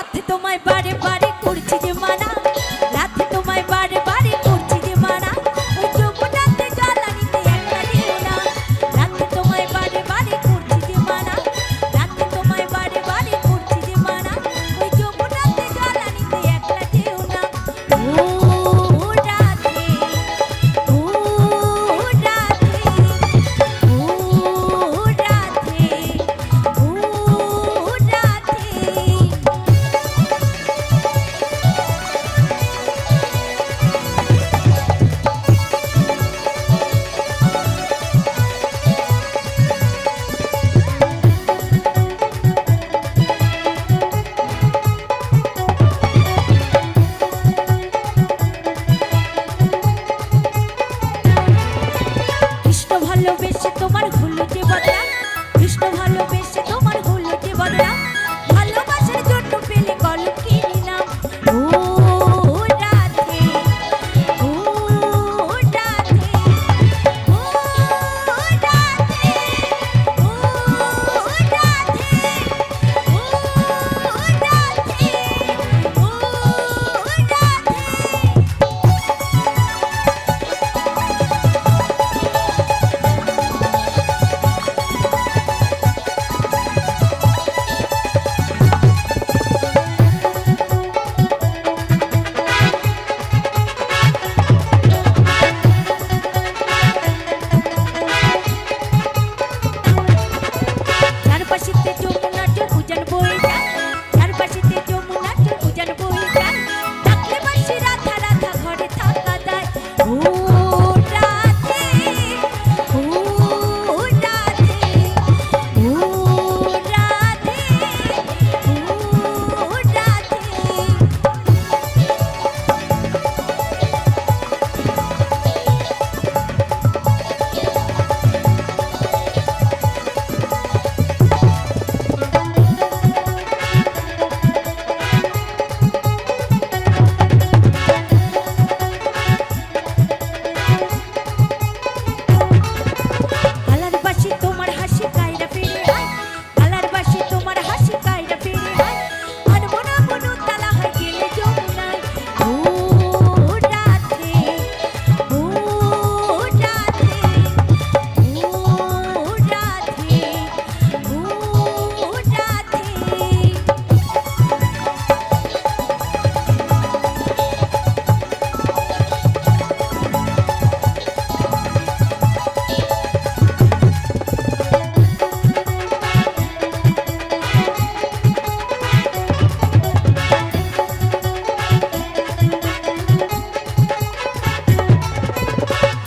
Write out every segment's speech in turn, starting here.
রাতে তোমায় বারে বারে করছি যে মানা, রাতে তোমায় বারে বারে করছি যে মানা, ওই যমুনাতে জ্বালানিতে একটা দিও না। রাতে তোমায় বারে বারে করছি যে মানা, রাতে তোমায় বারে বারে করছি যে মানা, ওই যমুনাতে জ্বালানিতে একটা দিও না। ও রাতে, ও রাতে, ও রাতে, ও রাতে। কৃষ্ণ ভালোবেসে তোমার হলো যে বদলা, কৃষ্ণ ভালোবেসে তোমার হলো যে বদলা, ভালোবাসার জন্য পেলে কলম কিনি নাম। ও রাধে, ও রাধে, ও রাধে, ও রাধে, ও রাধে, ও রাধে। চারপাশেতে যমুনার জল উজান বয়ে যায়, চারপাশেতে যমুনার জল উজান বয়ে যায়, ডাকলে বাঁশি রাধা রাধা ঘরে থাকা যায়। ও রাধে, ও রাধে, ও রাধে, ও রাধে। কালার বাসি তোমার হাসি কায়রা ফিরে আয়, কালার বাসি তোমার হাসি কায়রা ফিরে আয়, আর মনা মনু তালা হয় গেলে যমুনায়। ও রাধে, ও রাধে, ও রাধে, ও রাধে।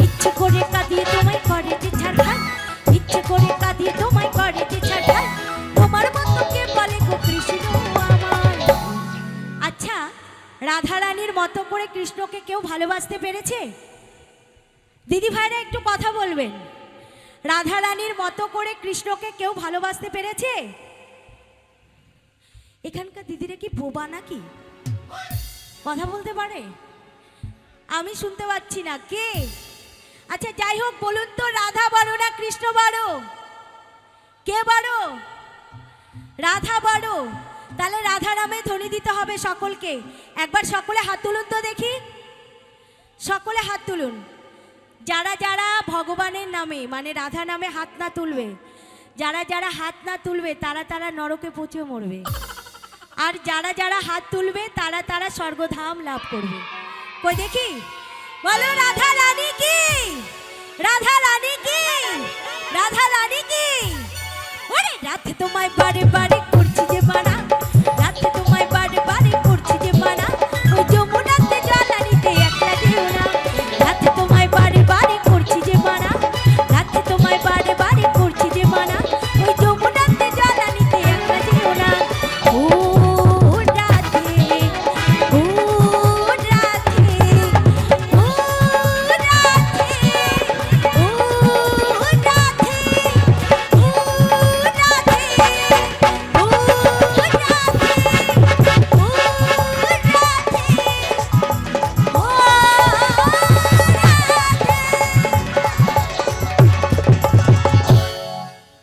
ইচ্ছে করে কাঁদিয়ে তোমায় করে যে ছাড়খান, ইচ্ছে করে কাঁদিয়ে তোমায় করে যে ছাড়খান, তোমার মতো কে বলে গো কৃষ্ণ আমার। আচ্ছা, রাধা রানীর মতো করে কৃষ্ণকে কেউ ভালোবাসতে পেরেছে? দিদি ভাইরা একটু কথা বলবেন। রাধা রানীর মতো করে কৃষ্ণকে কেউ ভালোবাসতে পেরেছে? এখানকার দিদিরা কি বোবা নাকি? কথা বলতে পারে? আমি শুনতে পাচ্ছি না। কে? আচ্ছা যাই হোক, বলুন তো রাধা বড় না কৃষ্ণ বড়? কে বড়? রাধা বড়। তাহলে রাধা নামে ধ্বনি দিতে হবে সকলকে। একবার সকলে হাত তুলুন তো দেখি, সকলে হাত তুলুন। যারা যারা ভগবানের নামে মানে রাধা নামে হাত না তুলবে, যারা যারা হাত না তুলবে তারা তারা নরকে পচে মরবে, আর যারা যারা হাত তুলবে তারা তারা স্বর্গধাম লাভ করবে। কই দেখি, বলো রাধা রানী কি, রাধা রানী কি, রাধা রানী কি। ওরে রাতে তোমায় বারে বারে